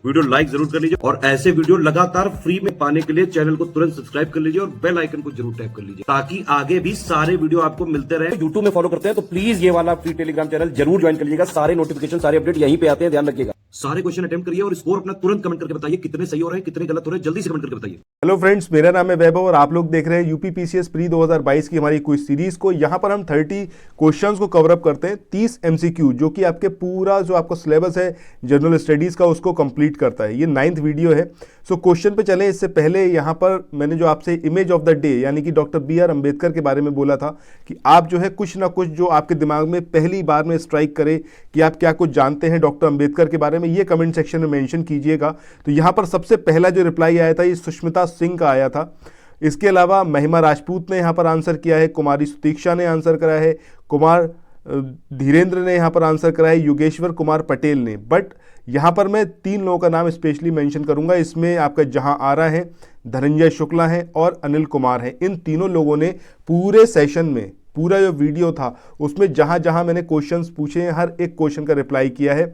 Video like जरूर कर लीजिए और ऐसे वीडियो लगातार फ्री में पाने के लिए चैनल को तुरंत सब्सक्राइब कर लीजिए और बेल आइकन को जरूर टैप कर लीजिए ताकि आगे भी सारे वीडियो आपको मिलते रहे। यूट्यूब में फॉलो करते हैं तो प्लीज ये वाला फ्री टेलीग्राम चैनल जरूर ज्वाइन कर लीजिएगा। सारे नोटिफिकेशन सारे अपडेट यहीं पे आते हैं, ध्यान रखिएगा। सारे क्वेश्चन अटेम्प्ट करिए और स्कोर अपना तुरंत कमेंट करके बताइए कितने सही हो रहे हैं कितने गलत हो रहे हैं, जल्दी से कमेंट करके बताइए। हेलो फ्रेंड्स, मेरा नाम है वैभव और आप लोग देख रहे हैं यूपी पीसीएस प्री 2022 की हमारी क्विज सीरीज को। यहाँ पर हम 30 क्वेश्चंस को कवर अप करते हैं, 30 एमसीक्यू जो कि आपके पूरा जो आपको सिलेबस है जनरल स्टडीज का उसको कंप्लीट करता है। ये 9th वीडियो है। सो क्वेश्चन पे चले इससे पहले यहाँ पर मैंने जो आपसे इमेज ऑफ द डे यानी कि डॉक्टर BR अम्बेडकर के बारे में बोला था कि आप जो है कुछ ना कुछ जो आपके दिमाग में पहली बार में स्ट्राइक करे कि आप क्या कुछ जानते हैं डॉक्टर अम्बेडकर के बारे में, ये कमेंट सेक्शन में मेंशन कीजिएगा। तो यहाँ पर सबसे पहला जो रिप्लाई आया था ये सुष्मिता सिंह का आया था। इसके अलावा महिमा राजपूत ने यहाँ पर आंसर किया है, कुमारी सुतीक्षा ने आंसर करा है, कुमार धीरेन्द्र ने यहाँ पर आंसर करा है, योगेश्वर कुमार पटेल ने। बट यहाँ पर मैं 3 लोगों का नाम स्पेशली मेंशन करूंगा। इसमें आपका जहां आरा है, धनंजय शुक्ला है और अनिल कुमार है। इन तीनों लोगों ने पूरे सेशन में पूरा जो वीडियो था उसमें जहां जहां मैंने क्वेश्चंस पूछे हैं हर एक क्वेश्चन का रिप्लाई किया है।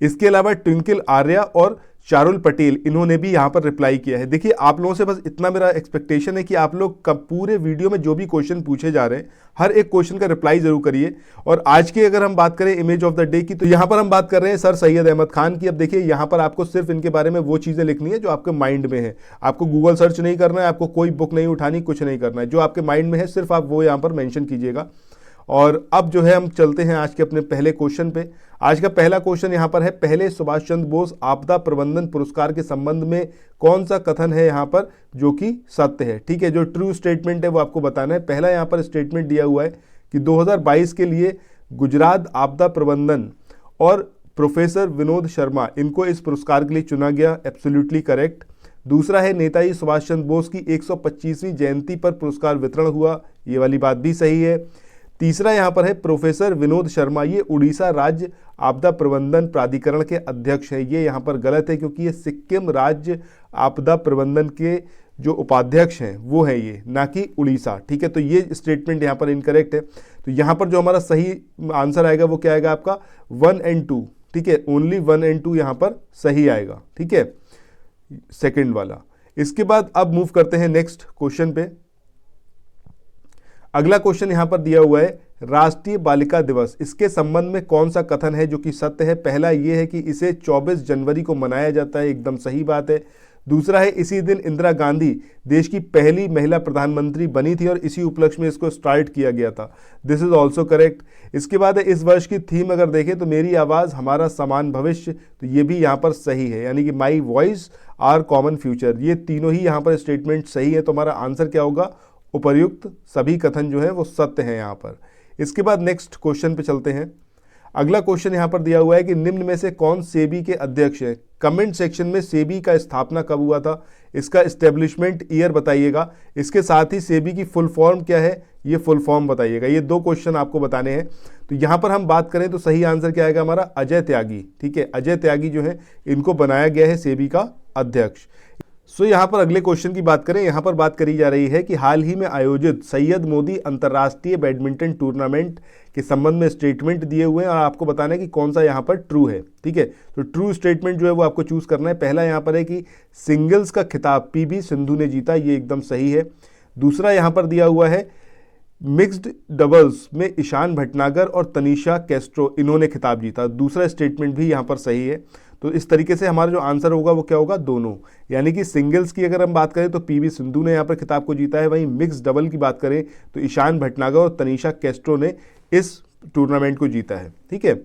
इसके अलावा ट्विंकल आर्या और चारुल पटेल इन्होंने भी यहाँ पर रिप्लाई किया है। देखिए आप लोगों से बस इतना मेरा एक्सपेक्टेशन है कि आप लोग पूरे वीडियो में जो भी क्वेश्चन पूछे जा रहे हैं हर एक क्वेश्चन का रिप्लाई जरूर करिए। और आज की अगर हम बात करें इमेज ऑफ द डे की तो यहाँ पर हम बात कर रहे हैं सर सैयद अहमद खान की। अब देखिए यहाँ पर आपको सिर्फ इनके बारे में वो चीज़ें लिखनी है जो आपके माइंड में है। आपको गूगल सर्च नहीं करना है, आपको कोई बुक नहीं उठानी, कुछ नहीं करना है। जो आपके माइंड में है सिर्फ आप वो यहाँ पर मैंशन कीजिएगा। और अब जो है हम चलते हैं आज के अपने पहले क्वेश्चन पे। आज का पहला क्वेश्चन यहाँ पर है, पहले सुभाष चंद्र बोस आपदा प्रबंधन पुरस्कार के संबंध में कौन सा कथन है यहाँ पर जो कि सत्य है। ठीक है, जो ट्रू स्टेटमेंट है वो आपको बताना है। पहला यहाँ पर स्टेटमेंट दिया हुआ है कि 2022 के लिए गुजरात आपदा प्रबंधन और प्रोफेसर विनोद शर्मा इनको इस पुरस्कार के लिए चुना गया। Absolutely correct. दूसरा है नेताजी सुभाष चंद्र बोस की 125वीं जयंती पर पुरस्कार वितरण हुआ, ये वाली बात भी सही है। तीसरा यहाँ पर है प्रोफेसर विनोद शर्मा, ये उड़ीसा राज्य आपदा प्रबंधन प्राधिकरण के अध्यक्ष हैं। ये यहाँ पर गलत है क्योंकि ये सिक्किम राज्य आपदा प्रबंधन के जो उपाध्यक्ष हैं वो हैं ये, ना कि उड़ीसा। ठीक है, तो ये स्टेटमेंट यहाँ पर इनकरेक्ट है। तो यहाँ पर जो हमारा सही आंसर आएगा वो क्या आएगा आपका 1 और 2। ठीक है, ओनली 1 और 2 यहाँ पर सही आएगा। ठीक है, सेकेंड वाला। इसके बाद अब मूव करते हैं नेक्स्ट क्वेश्चन पे। अगला क्वेश्चन यहां पर दिया हुआ है, राष्ट्रीय बालिका दिवस, इसके संबंध में कौन सा कथन है जो कि सत्य है। पहला ये है कि इसे 24 जनवरी को मनाया जाता है, एकदम सही बात है। दूसरा है इसी दिन इंदिरा गांधी देश की पहली महिला प्रधानमंत्री बनी थी और इसी उपलक्ष्य में इसको स्टार्ट किया गया था। This is also correct. इसके बाद है इस वर्ष की थीम अगर देखें तो मेरी आवाज़ हमारा समान भविष्य, तो ये भी यहाँ पर सही है, यानी कि my voice our common future. ये तीनों ही यहाँ पर स्टेटमेंट सही है। तो हमारा आंसर क्या होगा, उपर्युक्त सभी कथन जो है वो सत्य है यहाँ पर। इसके बाद नेक्स्ट क्वेश्चन पे चलते हैं। अगला क्वेश्चन यहाँ पर दिया हुआ है कि निम्न में से कौन सेबी के अध्यक्ष है। कमेंट सेक्शन में सेबी का स्थापना कब हुआ था, इसका एस्टेब्लिशमेंट ईयर बताइएगा। इसके साथ ही सेबी की फुल फॉर्म क्या है, ये फुल फॉर्म बताइएगा। ये 2 क्वेश्चन आपको बताने हैं। तो यहाँ पर हम बात करें तो सही आंसर क्या आएगा हमारा, अजय त्यागी। ठीक है, अजय त्यागी जो है इनको बनाया गया है सेबी का अध्यक्ष। सो यहाँ पर अगले क्वेश्चन की बात करें। यहाँ पर बात करी जा रही है कि हाल ही में आयोजित सैयद मोदी अंतर्राष्ट्रीय बैडमिंटन टूर्नामेंट के संबंध में स्टेटमेंट दिए हुए हैं और आपको बताना है कि कौन सा यहाँ पर ट्रू है। ठीक है, तो ट्रू स्टेटमेंट जो है वो आपको चूज करना है। पहला यहाँ पर है कि सिंगल्स का खिताब PV सिंधु ने जीता, ये एकदम सही है। दूसरा यहाँ पर दिया हुआ है मिक्स्ड डबल्स में ईशान भटनागर और तनीषा कैस्ट्रो इन्होंने खिताब जीता, दूसरा स्टेटमेंट भी यहाँ पर सही है। तो इस तरीके से हमारा जो आंसर होगा वो क्या होगा, दोनों। यानी कि सिंगल्स की अगर हम बात करें तो PV सिंधु ने यहाँ पर खिताब को जीता है, वहीं मिक्स डबल की बात करें तो ईशान भटनागर और तनीषा कैस्ट्रो ने इस टूर्नामेंट को जीता है। ठीक है,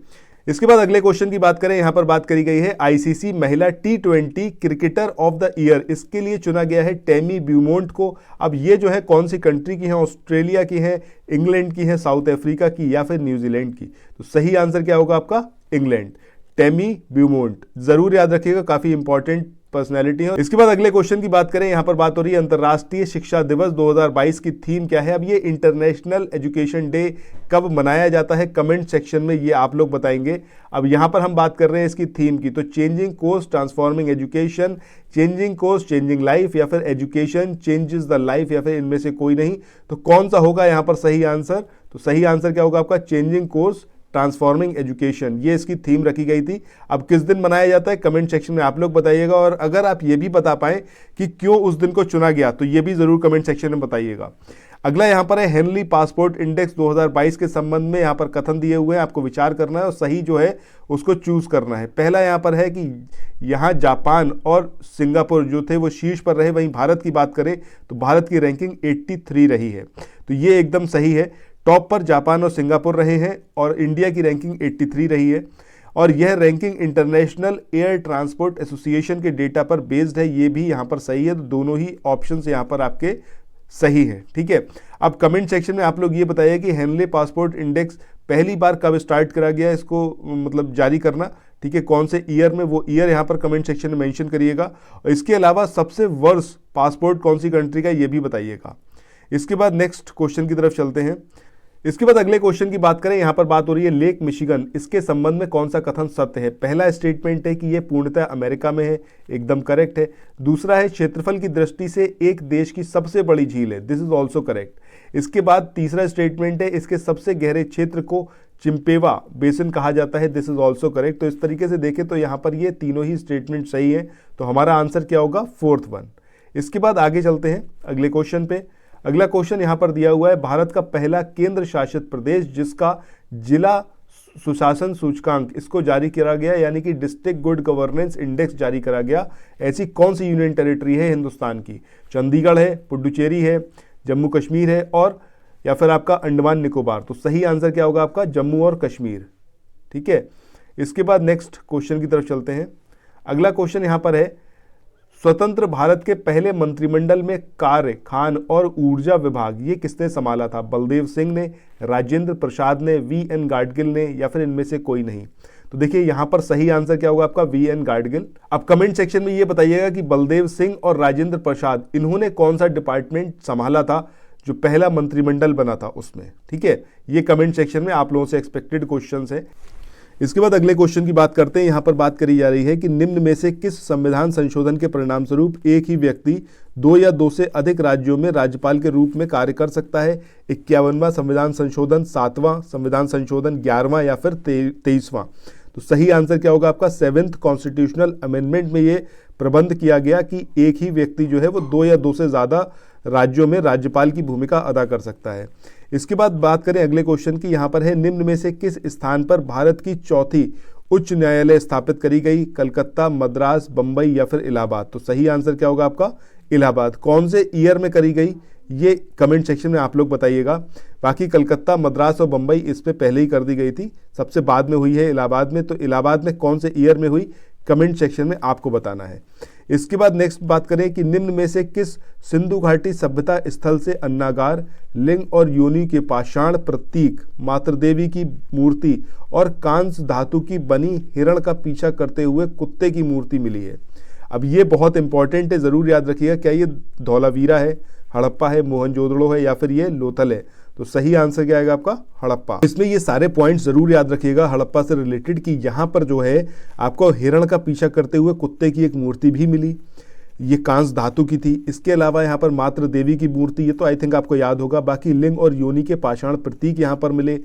इसके बाद अगले क्वेश्चन की बात करें। यहाँ पर बात करी गई है ICC महिला T20 cricketer of the year, इसके लिए चुना गया है टेमी ब्यूमोंट को। अब ये जो है कौन सी कंट्री की है, ऑस्ट्रेलिया की है, इंग्लैंड की है, साउथ अफ्रीका की या फिर न्यूजीलैंड की। तो सही आंसर क्या होगा आपका, इंग्लैंड, टेमी ब्यूमोंट। जरूर याद रखिएगा, काफी इंपॉर्टेंट पर्सनैलिटी है। इसके बाद अगले क्वेश्चन की बात करें। यहाँ पर बात हो रही है अंतर्राष्ट्रीय शिक्षा दिवस 2022 की थीम क्या है। अब ये इंटरनेशनल एजुकेशन डे कब मनाया जाता है, कमेंट सेक्शन में ये आप लोग बताएंगे। अब यहाँ पर हम बात कर रहे हैं इसकी थीम की, तो changing course transforming education, changing course changing life या फिर एजुकेशन चेंजेस द लाइफ या फिर इनमें से कोई नहीं। तो कौन सा होगा यहाँ पर सही आंसर, तो सही आंसर क्या होगा आपका, चेंजिंग कोर्स ट्रांसफॉर्मिंग एजुकेशन, ये इसकी थीम रखी गई थी। अब किस दिन मनाया जाता है कमेंट सेक्शन में आप लोग बताइएगा, और अगर आप ये भी बता पाएं कि क्यों उस दिन को चुना गया तो ये भी जरूर कमेंट सेक्शन में बताइएगा। अगला यहाँ पर है हेनली पासपोर्ट इंडेक्स 2022 के संबंध में यहाँ पर कथन दिए हुए हैं, आपको विचार करना है और सही जो है उसको चूज करना है। पहला यहाँ पर है कि यहाँ जापान और सिंगापुर जो थे वो शीर्ष पर रहे, वहीं भारत की बात करें तो भारत की रैंकिंग 83 रही है, तो ये एकदम सही है। टॉप पर जापान और सिंगापुर रहे हैं और इंडिया की रैंकिंग 83 रही है, और यह ranking international air transport association के डेटा पर बेस्ड है, ये भी यहाँ पर सही है। तो दोनों ही ऑप्शंस यहाँ पर आपके सही है, ठीक है। अब कमेंट सेक्शन में आप लोग ये बताइए कि हेनले पासपोर्ट इंडेक्स पहली बार कब स्टार्ट करा गया इसको मतलब जारी करना, ठीक है, कौन से ईयर में, वो ईयर यहाँ पर कमेंट सेक्शन में मेंशन करिएगा। और इसके अलावा सबसे वर्ष पासपोर्ट कौन सी कंट्री का ये भी बताइएगा। इसके बाद नेक्स्ट क्वेश्चन की तरफ चलते हैं। इसके बाद अगले क्वेश्चन की बात करें, यहाँ पर बात हो रही है लेक मिशिगन, इसके संबंध में कौन सा कथन सत्य है। पहला स्टेटमेंट है कि यह पूर्णतः अमेरिका में है, एकदम करेक्ट है। दूसरा है क्षेत्रफल की दृष्टि से एक देश की सबसे बड़ी झील है, दिस इज ऑल्सो करेक्ट। इसके बाद तीसरा स्टेटमेंट है इसके सबसे गहरे क्षेत्र को चिंपेवा बेसिन कहा जाता है, दिस इज ऑल्सो करेक्ट। तो इस तरीके से देखें तो यहाँ पर ये तीनों ही स्टेटमेंट सही है, तो हमारा आंसर क्या होगा, फोर्थ वन। इसके बाद आगे चलते हैं अगले क्वेश्चन पे। अगला क्वेश्चन यहां पर दिया हुआ है, भारत का पहला केंद्र शासित प्रदेश जिसका जिला सुशासन सूचकांक इसको जारी करा गया, यानी कि डिस्ट्रिक्ट गुड गवर्नेंस इंडेक्स जारी करा गया, ऐसी कौन सी यूनियन टेरिटरी है हिंदुस्तान की। चंडीगढ़ है, पुडुचेरी है, जम्मू कश्मीर है, और या फिर आपका अंडमान निकोबार। तो सही आंसर क्या होगा आपका, जम्मू और कश्मीर, ठीक है। इसके बाद नेक्स्ट क्वेश्चन की तरफ चलते हैं। अगला क्वेश्चन यहां पर है, स्वतंत्र भारत के पहले मंत्रिमंडल में कार्य, खान और ऊर्जा विभाग ये किसने संभाला था। बलदेव सिंह ने, राजेंद्र प्रसाद ने, वी.एन. गाडगिल ने, या फिर इनमें से कोई नहीं। तो देखिए यहां पर सही आंसर क्या होगा आपका, वी.एन. गाडगिल। अब कमेंट सेक्शन में ये बताइएगा कि बलदेव सिंह और राजेंद्र प्रसाद इन्होंने कौन सा डिपार्टमेंट संभाला था जो पहला मंत्रिमंडल बना था उसमें, ठीक है। ये कमेंट सेक्शन में आप लोगों से एक्सपेक्टेड क्वेश्चन है। इसके बाद अगले क्वेश्चन की बात करते हैं। यहाँ पर बात करी जा रही है कि निम्न में से किस संविधान संशोधन के परिणाम स्वरूप एक ही व्यक्ति 2 या 2 से अधिक राज्यों में राज्यपाल के रूप में कार्य कर सकता है। 51वां संविधान संशोधन, 7वां संविधान संशोधन, 11वां या फिर 23वां। तो सही आंसर क्या होगा आपका, 7th कॉन्स्टिट्यूशनल अमेंडमेंट में ये प्रबंध किया गया कि एक ही व्यक्ति जो है वो 2 या 2 से ज़्यादा राज्यों में राज्यपाल की भूमिका अदा कर सकता है। इसके बाद बात करें अगले क्वेश्चन की, यहाँ पर है निम्न में से किस स्थान पर भारत की चौथी उच्च न्यायालय स्थापित करी गई, कलकत्ता, मद्रास, बंबई या फिर इलाहाबाद। तो सही आंसर क्या होगा आपका, इलाहाबाद। कौन से ईयर में करी गई ये कमेंट सेक्शन में आप लोग बताइएगा। बाकी कलकत्ता, मद्रास और बंबई इस पे पहले ही कर दी गई थी, सबसे बाद में हुई है इलाहाबाद में। तो इलाहाबाद में कौन से ईयर में हुई कमेंट सेक्शन में आपको बताना है। इसके बाद नेक्स्ट बात करें कि निम्न में से किस सिंधु घाटी सभ्यता स्थल से अन्नागार, लिंग और योनि के पाषाण प्रतीक, मातृदेवी की मूर्ति और कांस्य धातु की बनी हिरण का पीछा करते हुए कुत्ते की मूर्ति मिली है। अब ये बहुत इंपॉर्टेंट है, जरूर याद रखिएगा। क्या ये धौलावीरा है, हड़प्पा है, मोहनजोदड़ो है या फिर ये लोथल है। तो सही आंसर क्या आएगा आपका, हड़प्पा। इसमें ये सारे पॉइंट्स जरूर याद रखिएगा हड़प्पा से रिलेटेड कि यहाँ पर जो है आपको हिरण का पीछा करते हुए कुत्ते की एक मूर्ति भी मिली, ये कांस्य धातु की थी। इसके अलावा यहाँ पर मातृ देवी की मूर्ति, ये तो आई थिंक आपको याद होगा। बाकी लिंग और योनि के पाषाण प्रतीक यहाँ पर मिले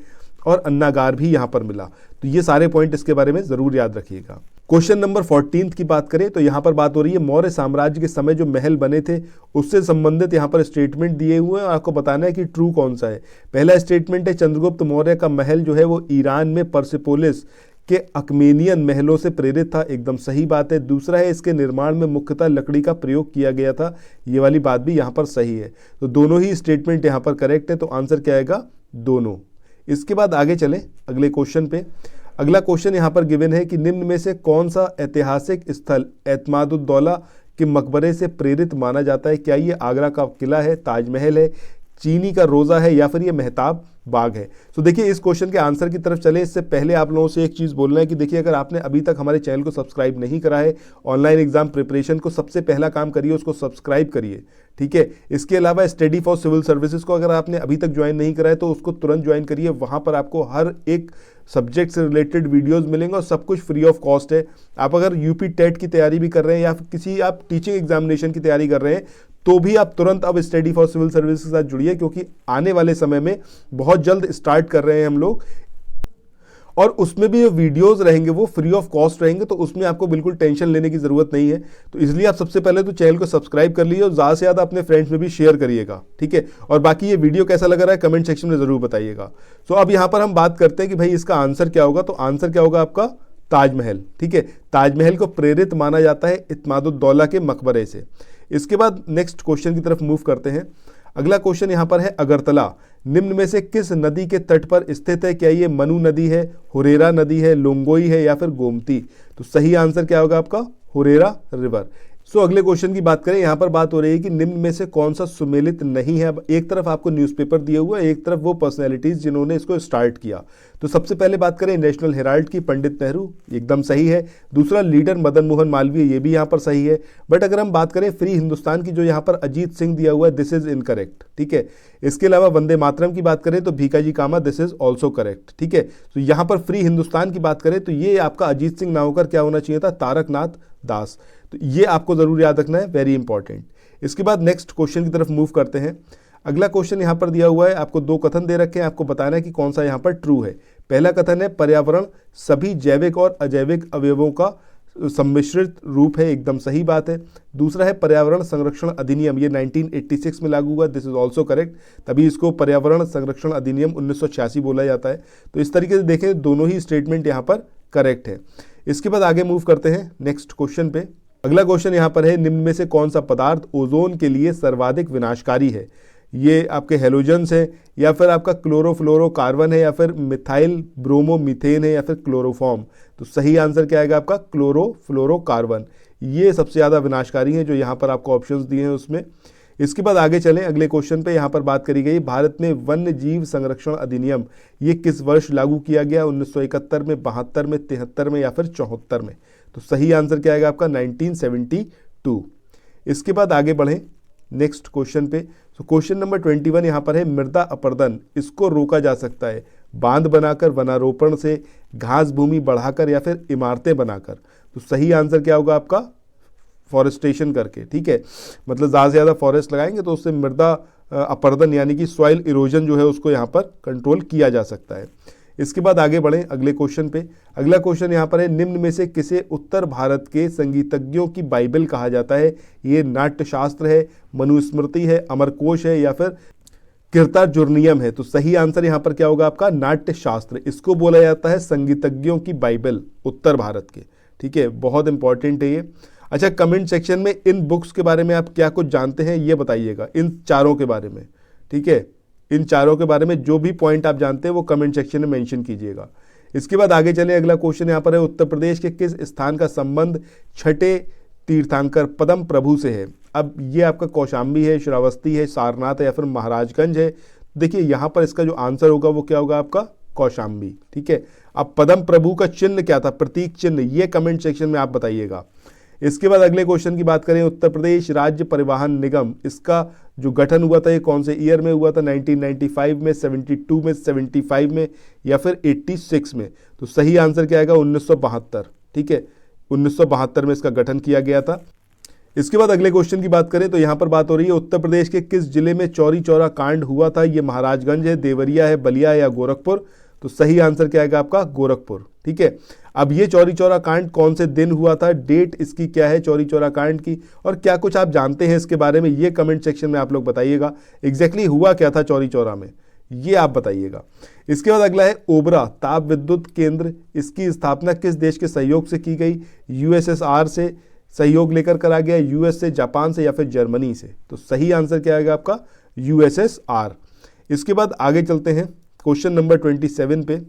और अन्नागार भी यहाँ पर मिला। तो ये सारे पॉइंट इसके बारे में जरूर याद रखिएगा। क्वेश्चन नंबर 14 की बात करें तो यहाँ पर बात हो रही है मौर्य साम्राज्य के समय जो महल बने थे उससे संबंधित यहाँ पर स्टेटमेंट दिए हुए हैं, आपको बताना है कि ट्रू कौन सा है। पहला स्टेटमेंट है चंद्रगुप्त मौर्य का महल जो है वो ईरान में परसिपोलिस के अकमेनियन महलों से प्रेरित था, एकदम सही बात है। दूसरा है इसके निर्माण में मुख्यतः लकड़ी का प्रयोग किया गया था, ये वाली बात भी यहाँ पर सही है। तो दोनों ही स्टेटमेंट यहाँ पर करेक्ट है, तो आंसर क्या आएगा, दोनों। इसके बाद आगे चलें अगले क्वेश्चन पे। अगला क्वेश्चन यहाँ पर गिवन है कि निम्न में से कौन सा ऐतिहासिक स्थल एतमादुद्दौला के मकबरे से प्रेरित माना जाता है। क्या ये आगरा का किला है, ताजमहल है, चीनी का रोज़ा है या फिर ये मेहताब बाग है। तो देखिए इस क्वेश्चन के आंसर की तरफ चले इससे पहले आप लोगों से एक चीज़ बोलना है कि देखिए अगर आपने अभी तक हमारे चैनल को सब्सक्राइब नहीं करा है, ऑनलाइन एग्जाम प्रिपरेशन को सबसे पहला काम करिए, उसको सब्सक्राइब करिए, ठीक है। इसके अलावा स्टडी फॉर सिविल सर्विसेज को अगर आपने अभी तक ज्वाइन नहीं करा है तो उसको तुरंत ज्वाइन करिए। वहाँ पर आपको हर एक सब्जेक्ट से रिलेटेड वीडियोस मिलेंगे और सब कुछ फ्री ऑफ कॉस्ट है। आप अगर यूपी टेट की तैयारी भी कर रहे हैं या फिर किसी आप टीचिंग एग्जामिनेशन की तैयारी कर रहे हैं तो भी आप तुरंत अब स्टडी फॉर सिविल सर्विस के साथ जुड़िए, क्योंकि आने वाले समय में बहुत जल्द स्टार्ट कर रहे हैं हम लोग और उसमें भी जो वीडियोस रहेंगे वो फ्री ऑफ कॉस्ट रहेंगे, तो उसमें आपको बिल्कुल टेंशन लेने की ज़रूरत नहीं है। तो इसलिए आप सबसे पहले तो चैनल को सब्सक्राइब कर लीजिए और ज़्यादा से ज़्यादा अपने फ्रेंड्स में भी शेयर करिएगा, ठीक है। और बाकी ये वीडियो कैसा लग रहा है कमेंट सेक्शन में ज़रूर बताइएगा। तो अब यहाँ पर हम बात करते हैं कि भाई इसका आंसर क्या होगा। तो आंसर क्या होगा आपका ताजमहल, ठीक है। ताजमहल को प्रेरित माना जाता है इत्मादुद्दौला के मकबरे से। इसके बाद नेक्स्ट क्वेश्चन की तरफ मूव करते हैं। अगला क्वेश्चन यहाँ पर है अगरतला निम्न में से किस नदी के तट पर स्थित है? क्या ये मनु नदी है, हुरेरा नदी है, लोंगोई है या फिर गोमती? तो सही आंसर क्या होगा आपका हुरेरा रिवर। सो अगले क्वेश्चन की बात करें, यहाँ पर बात हो रही है कि निम्न में से कौन सा सुमेलित नहीं है। अब एक तरफ आपको न्यूज़पेपर दिया हुआ है, एक तरफ वो पर्सनैलिटीज जिन्होंने इसको स्टार्ट किया। तो सबसे पहले बात करें नेशनल हेराल्ड की, पंडित नेहरू, एकदम सही है। दूसरा लीडर मदन मोहन मालवीय, ये भी यहाँ पर सही है। बट अगर हम बात करें फ्री हिंदुस्तान की, जो यहाँ पर अजीत सिंह दिया हुआ है, दिस इज इनकरेक्ट, ठीक है। इसके अलावा वंदे मातरम की बात करें तो भीकाजी कामा, दिस इज ऑल्सो करेक्ट, ठीक है। तो यहाँ पर फ्री हिंदुस्तान की बात करें तो ये आपका अजीत सिंह ना होकर क्या होना चाहिए था, तारकनाथ दास। तो ये आपको जरूर याद रखना है, वेरी इंपॉर्टेंट। इसके बाद नेक्स्ट क्वेश्चन की तरफ मूव करते हैं। अगला क्वेश्चन यहाँ पर दिया हुआ है, आपको दो कथन दे रखे हैं, आपको बताना है कि कौन सा यहाँ पर ट्रू है। पहला कथन है पर्यावरण सभी जैविक और अजैविक अवयवों का सम्मिश्रित रूप है, एकदम सही बात है। दूसरा है पर्यावरण संरक्षण अधिनियम, ये 1986 में लागू हुआ, दिस इज ऑल्सो करेक्ट, तभी इसको पर्यावरण संरक्षण अधिनियम 1986 बोला जाता है। तो इस तरीके से देखें दोनों ही स्टेटमेंट यहाँ पर करेक्ट है। इसके बाद आगे मूव करते हैं नेक्स्ट क्वेश्चन पे। अगला क्वेश्चन यहाँ पर है निम्न में से कौन सा पदार्थ ओजोन के लिए सर्वाधिक विनाशकारी है? ये आपके हेलोजन्स है या फिर आपका क्लोरोफ्लोरोकार्बन है या फिर मिथाइल ब्रोमोमीथेन है या फिर क्लोरोफॉर्म? तो सही आंसर क्या आएगा आपका क्लोरोफ्लोरोकार्बन। ये सबसे ज़्यादा विनाशकारी है जो यहाँ पर आपको ऑप्शंस दिए हैं उसमें। इसके बाद आगे चलें अगले क्वेश्चन पे। यहाँ पर बात करी गई भारत में वन्य जीव संरक्षण अधिनियम, ये किस वर्ष लागू किया गया? 1971 में, 72 में, 73 में या फिर 74 में? तो सही आंसर क्या आएगा आपका 1972। इसके बाद आगे बढ़ें नेक्स्ट क्वेश्चन पे। तो क्वेश्चन नंबर 21 यहाँ पर है मृदा अपरदन, इसको रोका जा सकता है बांध बनाकर, वनारोपण से, घास भूमि बढ़ाकर या फिर इमारतें बनाकर? तो सही आंसर क्या होगा आपका फॉरेस्टेशन करके, ठीक है। मतलब ज़्यादा से ज़्यादा फॉरेस्ट लगाएंगे तो उससे मृदा अपरदन यानी कि सॉइल इरोजन जो है उसको यहाँ पर कंट्रोल किया जा सकता है। इसके बाद आगे बढ़ें अगले क्वेश्चन पे। अगला क्वेश्चन यहाँ पर है निम्न में से किसे उत्तर भारत के संगीतज्ञों की बाइबल कहा जाता है? ये नाट्यशास्त्र है, मनुस्मृति है, अमरकोश है या फिर कीर्तार्जुनीयम है? तो सही आंसर यहाँ पर क्या होगा आपका नाट्यशास्त्र। इसको बोला जाता है संगीतज्ञों की बाइबल उत्तर भारत के, ठीक है। बहुत इंपॉर्टेंट है ये। अच्छा, कमेंट सेक्शन में इन बुक्स के बारे में आप क्या कुछ जानते हैं ये बताइएगा, इन चारों के बारे में, ठीक है। इन चारों के बारे में जो भी पॉइंट आप जानते हैं वो कमेंट सेक्शन में मेंशन कीजिएगा। इसके बाद आगे चले, अगला क्वेश्चन यहाँ पर है उत्तर प्रदेश के किस स्थान का संबंध छठे तीर्थंकर पद्म प्रभु से है? अब ये आपका कौशाम्बी है, श्रावस्ती है, सारनाथ है या फिर महाराजगंज है? देखिए यहाँ पर इसका जो आंसर होगा वो क्या होगा आपका कौशाम्बी, ठीक है। अब पद्म प्रभु का चिन्ह क्या था, प्रतीक चिन्ह, ये कमेंट सेक्शन में आप बताइएगा। इसके बाद अगले क्वेश्चन की बात करें, उत्तर प्रदेश राज्य परिवहन निगम, इसका जो गठन हुआ था ये कौन से ईयर में हुआ था? 1995 में, 72 में, 75 में या फिर 86 में? तो सही आंसर क्या आएगा 1972, ठीक है। 1972 में इसका गठन किया गया था। इसके बाद अगले क्वेश्चन की बात करें तो यहाँ पर बात हो रही है उत्तर प्रदेश के किस जिले में चौरी चौरा कांड हुआ था? ये महाराजगंज है, देवरिया है, बलिया है या गोरखपुर? तो सही आंसर क्या आएगा आपका गोरखपुर, ठीक है। अब ये चौरी चौरा कांड कौन से दिन हुआ था, डेट इसकी क्या है चौरी चौरा कांड की, और क्या कुछ आप जानते हैं इसके बारे में ये कमेंट सेक्शन में आप लोग बताइएगा। एग्जैक्टली हुआ क्या था चौरी चौरा में ये आप बताइएगा। इसके बाद अगला है ओबरा ताप विद्युत केंद्र, इसकी स्थापना किस देश के सहयोग से की गई? यूएसएसआर से सहयोग लेकर करा गया, यूएस से, जापान से या फिर जर्मनी से? तो सही आंसर क्या आएगा आपका यूएसएसआर। इसके बाद आगे चलते हैं क्वेश्चन नंबर 27 पे।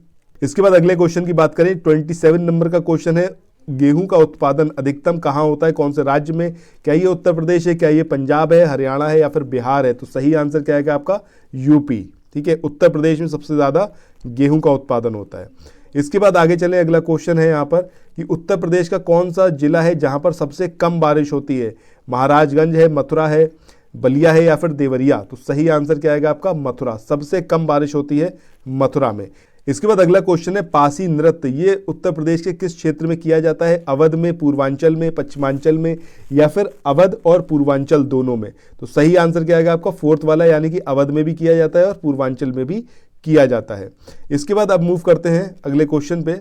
इसके बाद अगले क्वेश्चन की बात करें, 27 नंबर का क्वेश्चन है गेहूं का उत्पादन अधिकतम कहाँ होता है, कौन से राज्य में? क्या ये उत्तर प्रदेश है, क्या ये पंजाब है, हरियाणा है या फिर बिहार है? तो सही आंसर क्या आएगा आपका यूपी, ठीक है। उत्तर प्रदेश में सबसे ज़्यादा गेहूं का उत्पादन होता है। इसके बाद आगे चलें, अगला क्वेश्चन है यहाँ पर कि उत्तर प्रदेश का कौन सा जिला है जहाँ पर सबसे कम बारिश होती है? महाराजगंज है, मथुरा है, बलिया है या फिर देवरिया? तो सही आंसर क्या आएगा आपका मथुरा, सबसे कम बारिश होती है मथुरा में। इसके बाद अगला क्वेश्चन है पासी नृत्य, ये उत्तर प्रदेश के किस क्षेत्र में किया जाता है? अवध में, पूर्वांचल में, पश्चिमांचल में या फिर अवध और पूर्वांचल दोनों में? तो सही आंसर क्या आएगा आपका फोर्थ वाला, यानी कि अवध में भी किया जाता है और पूर्वांचल में भी किया जाता है। इसके बाद अब मूव करते हैं अगले क्वेश्चन पे।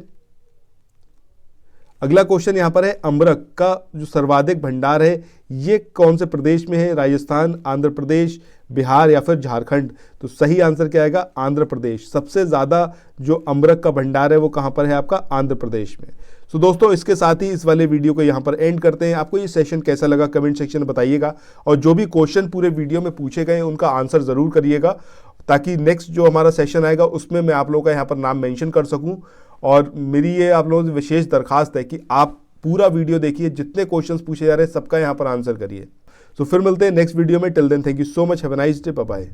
अगला क्वेश्चन यहाँ पर है, अमरक का जो सर्वाधिक भंडार है ये कौन से प्रदेश में है? राजस्थान, आंध्र प्रदेश, बिहार या फिर झारखंड? तो सही आंसर क्या आएगा? आंध्र प्रदेश। सबसे ज़्यादा जो अमरक का भंडार है वो कहाँ पर है? आपका आंध्र प्रदेश में। तो दोस्तों इसके साथ ही इस वाले वीडियो को यहाँ पर एंड करते हैं। आपको ये सेशन कैसा लगा कमेंट सेक्शन में बताइएगा, और जो भी क्वेश्चन पूरे वीडियो में पूछे गए उनका आंसर ज़रूर करिएगा, ताकि नेक्स्ट जो हमारा सेशन आएगा उसमें मैं आप लोगों का यहाँ पर नाम मेंशन कर सकूँ। और मेरी ये आप लोगों से विशेष दरखास्त है कि आप पूरा वीडियो देखिए, जितने क्वेश्चंस पूछे जा रहे हैं सबका यहाँ पर आंसर करिए। तो फिर मिलते हैं नेक्स्ट वीडियो में। Till then thank you so much, have a nice day, bye bye.